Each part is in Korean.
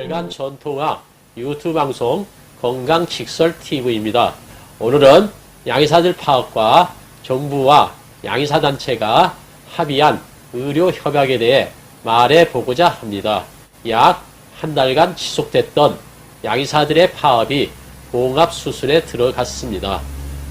달간 전통화 유튜브 방송 건강직설TV입니다. 오늘은 양의사들 파업과 정부와 양의사단체가 합의한 의료협약에 대해 말해보고자 합니다. 약 한 달간 지속됐던 양의사들의 파업이 봉합수순에 들어갔습니다.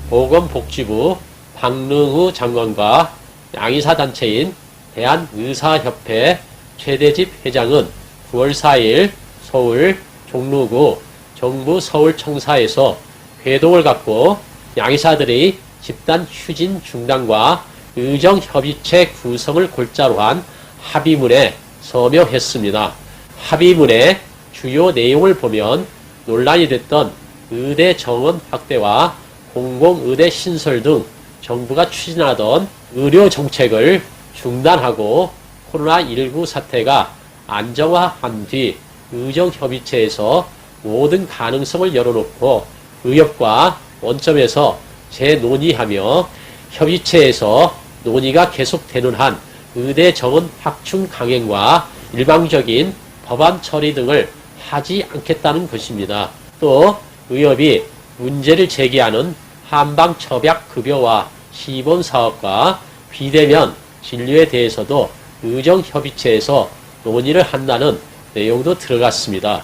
보건복지부 박능우 장관과 양의사단체인 대한의사협회 최대집 회장은 9월 4일 서울 종로구 정부 서울청사에서 회동을 갖고 양의사들의 집단 휴진 중단과 의정협의체 구성을 골자로 한 합의문에 서명했습니다. 합의문의 주요 내용을 보면 논란이 됐던 의대 정원 확대와 공공의대 신설 등 정부가 추진하던 의료 정책을 중단하고 코로나19 사태가 안정화한 뒤 의정협의체에서 모든 가능성을 열어놓고 의협과 원점에서 재논의하며 협의체에서 논의가 계속되는 한 의대 정원 확충 강행과 일방적인 법안 처리 등을 하지 않겠다는 것입니다. 또 의협이 문제를 제기하는 한방첩약급여와 시범사업과 비대면 진료에 대해서도 의정협의체에서 논의를 한다는 내용도 들어갔습니다.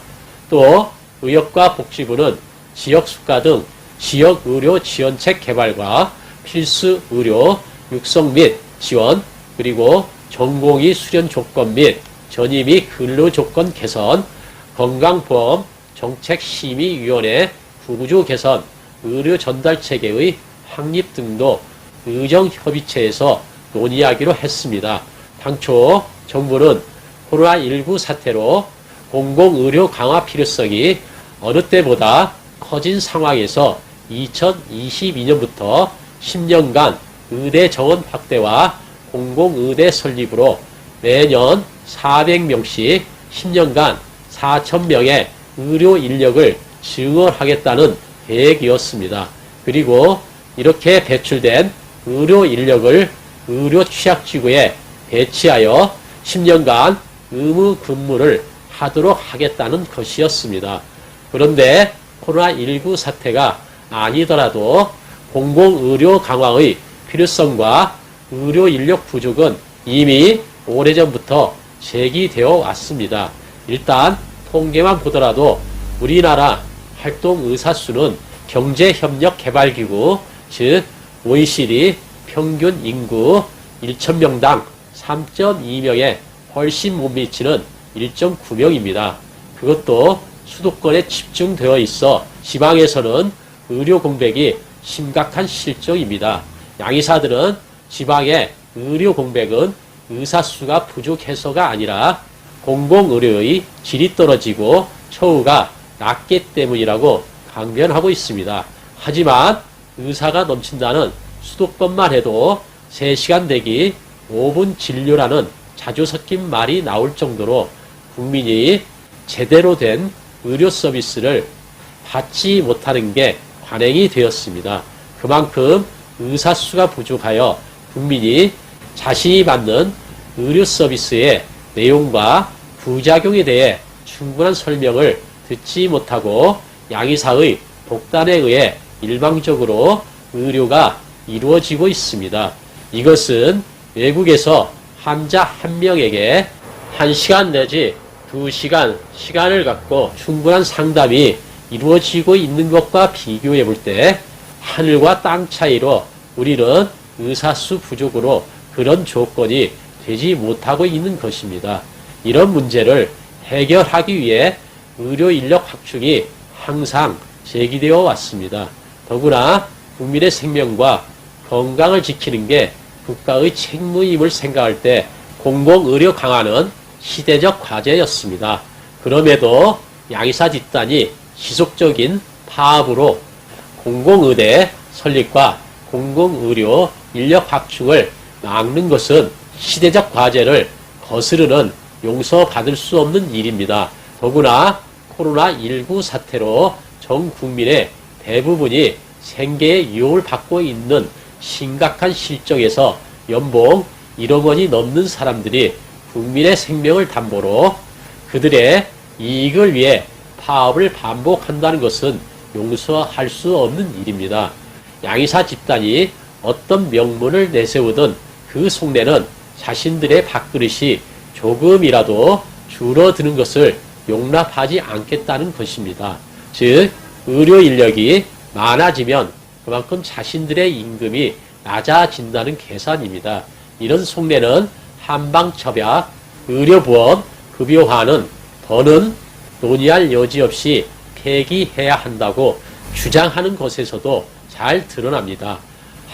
또 의협과 복지부는 지역수가 등 지역의료 지원책 개발과 필수 의료 육성 및 지원, 그리고 전공의 수련 조건 및 전입 및 근로 조건 개선, 건강보험 정책심의위원회 구조 개선, 의료 전달 체계의 확립 등도 의정협의체에서 논의하기로 했습니다. 당초 정부는 코로나19 사태로 공공의료 강화 필요성이 어느 때보다 커진 상황에서 2022년부터 10년간 의대 정원 확대와 공공의대 설립으로 매년 400명씩 10년간 4,000명의 의료 인력을 증원하겠다는 계획이었습니다. 그리고 이렇게 배출된 의료 인력을 의료 취약지구에 배치하여 10년간 의무 근무를 하도록 하겠다는 것이었습니다. 그런데 코로나19 사태가 아니더라도 공공의료 강화의 필요성과 의료 인력 부족은 이미 오래전부터 제기되어 왔습니다. 일단 통계만 보더라도 우리나라 활동의사 수는 경제협력개발기구, 즉 OECD 평균 인구 1,000명당 3.2명에 훨씬 못 미치는 1.9명입니다. 그것도 수도권에 집중되어 있어 지방에서는 의료 공백이 심각한 실정입니다. 양의사들은 지방의 의료 공백은 의사 수가 부족해서가 아니라 공공의료의 질이 떨어지고 처우가 낮기 때문이라고 강변하고 있습니다. 하지만 의사가 넘친다는 수도권만 해도 3시간 대기 5분 진료라는 자주 섞인 말이 나올 정도로 국민이 제대로 된 의료 서비스를 받지 못하는 게 관행이 되었습니다. 그만큼 의사 수가 부족하여 국민이 자신이 받는 의료 서비스의 내용과 부작용에 대해 충분한 설명을 듣지 못하고 양의사의 독단에 의해 일방적으로 의료가 이루어지고 있습니다. 이것은 외국에서 환자 한 명에게 1시간 내지 2시간 시간을 갖고 충분한 상담이 이루어지고 있는 것과 비교해 볼 때 하늘과 땅 차이로 우리는 의사수 부족으로 그런 조건이 되지 못하고 있는 것입니다. 이런 문제를 해결하기 위해 의료 인력 확충이 항상 제기되어 왔습니다. 더구나 국민의 생명과 건강을 지키는 게 국가의 책무임을 생각할 때 공공의료 강화는 시대적 과제였습니다. 그럼에도 양의사 집단이 지속적인 파업으로 공공의대 설립과 공공의료 인력 확충을 막는 것은 시대적 과제를 거스르는 용서받을 수 없는 일입니다. 더구나 코로나19 사태로 전 국민의 대부분이 생계의 유혹을 받고 있는 심각한 실정에서 연봉 1억 원이 넘는 사람들이 국민의 생명을 담보로 그들의 이익을 위해 파업을 반복한다는 것은 용서할 수 없는 일입니다. 양의사 집단이 어떤 명분을 내세우든 그 속내는 자신들의 밥그릇이 조금이라도 줄어드는 것을 용납하지 않겠다는 것입니다. 즉, 의료 인력이 많아지면 그만큼 자신들의 임금이 낮아진다는 계산입니다. 이런 속내는 한방첩약, 의료보험, 급여화는 더는 논의할 여지 없이 폐기해야 한다고 주장하는 것에서도 잘 드러납니다.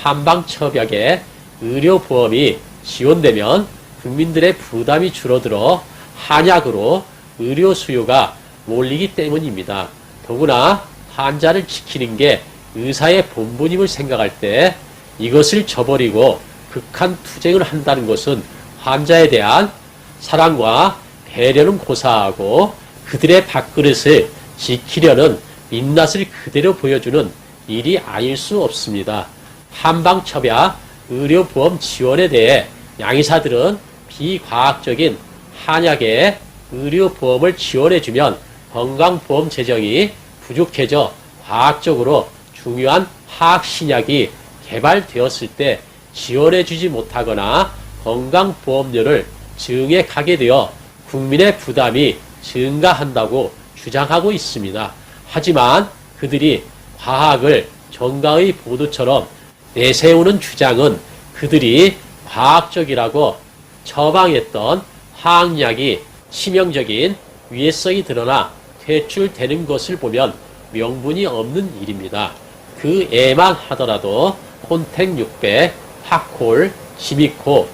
한방첩약에 의료보험이 지원되면 국민들의 부담이 줄어들어 한약으로 의료 수요가 몰리기 때문입니다. 더구나 환자를 지키는 게 의사의 본분임을 생각할 때 이것을 저버리고 극한 투쟁을 한다는 것은 환자에 대한 사랑과 배려는 고사하고 그들의 밥그릇을 지키려는 민낯을 그대로 보여주는 일이 아닐 수 없습니다. 한방첩약 의료보험 지원에 대해 양의사들은 비과학적인 한약의 의료보험을 지원해주면 건강보험 재정이 부족해져 과학적으로 중요한 화학신약이 개발되었을 때 지원해주지 못하거나 건강보험료를 증액하게 되어 국민의 부담이 증가한다고 주장하고 있습니다. 하지만 그들이 과학을 정가의 보도처럼 내세우는 주장은 그들이 과학적이라고 처방했던 화학약이 치명적인 위해성이 드러나 퇴출되는 것을 보면 명분이 없는 일입니다. 그 애만 하더라도 콘택 600, 파콜, 지미코,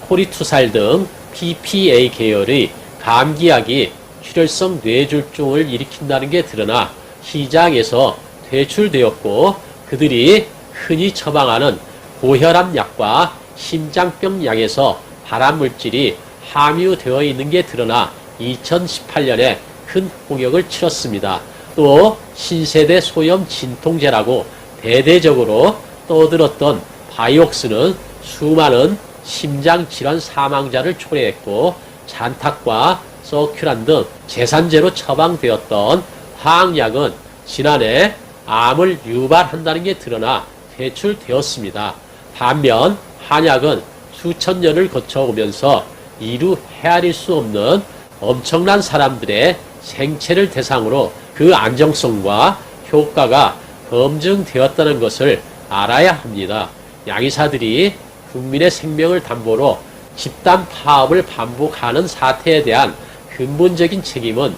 코리투살 등 PPA 계열의 감기약이 출혈성 뇌졸중을 일으킨다는 게 드러나 시장에서 퇴출되었고 그들이 흔히 처방하는 고혈압 약과 심장병 약에서 발암물질이 함유되어 있는 게 드러나 2018년에 큰 홍역을 치렀습니다. 또 신세대 소염 진통제라고 대대적으로 떠들었던 바이옥스는 수많은 심장질환 사망자를 초래했고 잔탁과 서큐란 등 제산제로 처방되었던 화학약은 지난해 암을 유발한다는 게 드러나 퇴출되었습니다. 반면 한약은 수천 년을 거쳐오면서 이루 헤아릴 수 없는 엄청난 사람들의 생체를 대상으로 그 안정성과 효과가 검증되었다는 것을 알아야 합니다. 양의사들이 국민의 생명을 담보로 집단 파업을 반복하는 사태에 대한 근본적인 책임은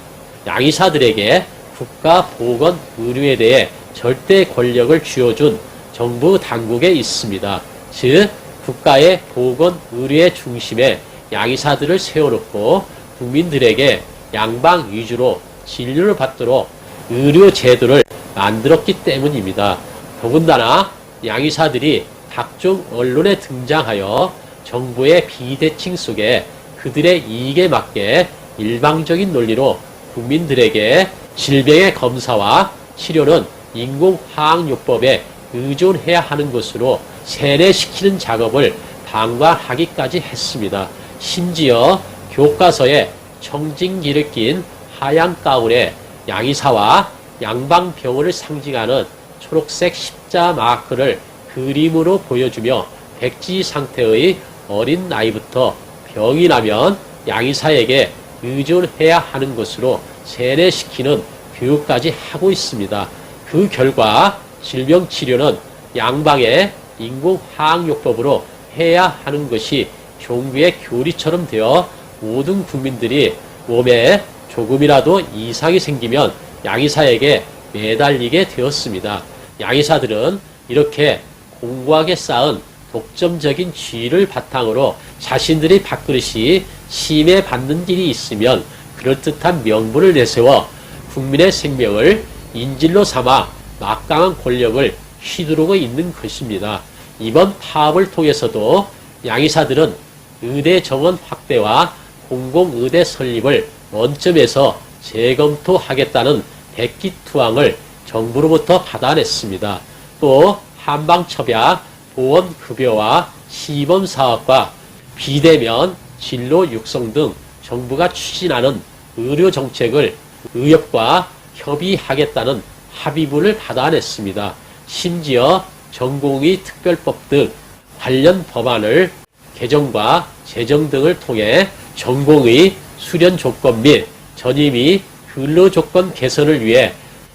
양의사들에게 국가보건의료에 대해 절대 권력을 쥐어준 정부 당국에 있습니다. 즉 국가의 보건의료의 중심에 양의사들을 세워놓고 국민들에게 양방 위주로 진료를 받도록 의료제도를 만들었기 때문입니다. 더군다나 양의사들이 각종 언론에 등장하여 정부의 비대칭 속에 그들의 이익에 맞게 일방적인 논리로 국민들에게 질병의 검사와 치료는 인공화학요법에 의존해야 하는 것으로 세뇌시키는 작업을 방관하기까지 했습니다. 심지어 교과서에 청진기를 낀 하얀 가운에 양의사와 양방병원을 상징하는 초록색 십자 마크를 그림으로 보여주며 백지 상태의 어린 나이부터 병이 나면 양의사에게 의존해야 하는 것으로 세뇌시키는 교육까지 하고 있습니다. 그 결과 질병 치료는 양방의 인공화학요법으로 해야 하는 것이 종교의 교리처럼 되어 모든 국민들이 몸에 조금이라도 이상이 생기면 양의사에게 매달리게 되었습니다. 양의사들은 이렇게 공고하게 쌓은 독점적인 지위를 바탕으로 자신들의 밥그릇이 침해받는 일이 있으면 그럴듯한 명분을 내세워 국민의 생명을 인질로 삼아 막강한 권력을 휘두르고 있는 것입니다. 이번 파업을 통해서도 양의사들은 의대 정원 확대와 공공의대 설립을 원점에서 재검토하겠다는 백기투항을 정부로부터 받아냈습니다. 또 한방첩약, 보험급여와 시범사업과 비대면 진로 육성 등 정부가 추진하는 의료 정책을 의협과 협의하겠다는 합의문을 받아냈습니다. 심지어 전공의 특별법 등 관련 법안을 개정과 제정 등을 통해 전공의 수련 조건 및 전임의 근로 조건 개선을 위해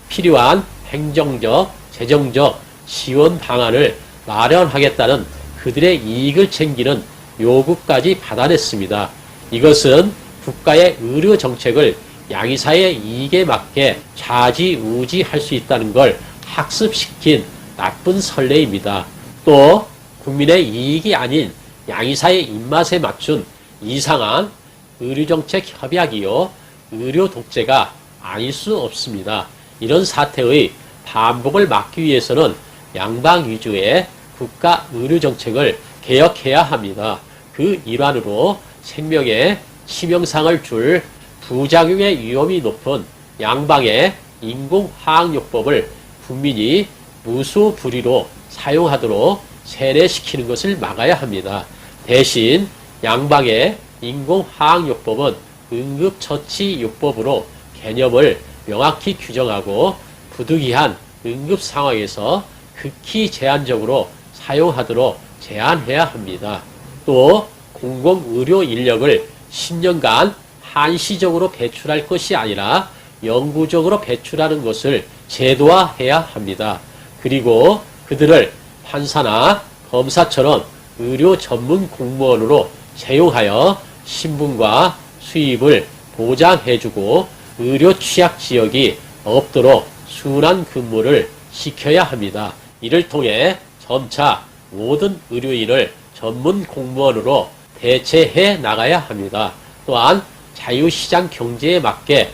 필요한 행정적, 재정적 지원 방안을 마련하겠다는 그들의 이익을 챙기는 요구까지 받아냈습니다. 이것은 국가의 의료 정책을 양의사의 이익에 맞게 좌지우지할 수 있다는 걸 학습시킨 나쁜 선례입니다. 또 국민의 이익이 아닌 양의사의 입맛에 맞춘 이상한 의료정책 협약이요 의료 독재가 아닐 수 없습니다. 이런 사태의 반복을 막기 위해서는 양방 위주의 국가 의료정책을 개혁해야 합니다. 그 일환으로 생명에 치명상을 줄 부작용의 위험이 높은 양방의 인공화학요법을 국민이 무소불위로 사용하도록 세뇌시키는 것을 막아야 합니다. 대신 양방의 인공화학요법은 응급처치요법으로 개념을 명확히 규정하고 부득이한 응급 상황에서 극히 제한적으로 사용하도록 제한해야 합니다. 또 공공의료 인력을 10년간 한시적으로 배출할 것이 아니라 영구적으로 배출하는 것을 제도화해야 합니다. 그리고 그들을 판사나 검사처럼 의료 전문 공무원으로 채용하여 신분과 수입을 보장해주고 의료 취약 지역이 없도록 순환 근무를 시켜야 합니다. 이를 통해 점차 모든 의료인을 전문 공무원으로 대체해 나가야 합니다. 또한 자유시장 경제에 맞게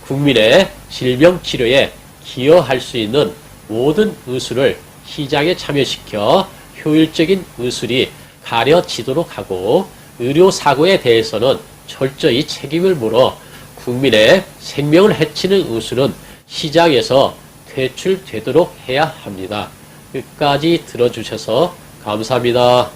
국민의 질병 치료에 기여할 수 있는 모든 의술을 시장에 참여시켜 효율적인 의술이 가려지도록 하고 의료사고에 대해서는 철저히 책임을 물어 국민의 생명을 해치는 의술은 시장에서 퇴출되도록 해야 합니다. 끝까지 들어주셔서 감사합니다.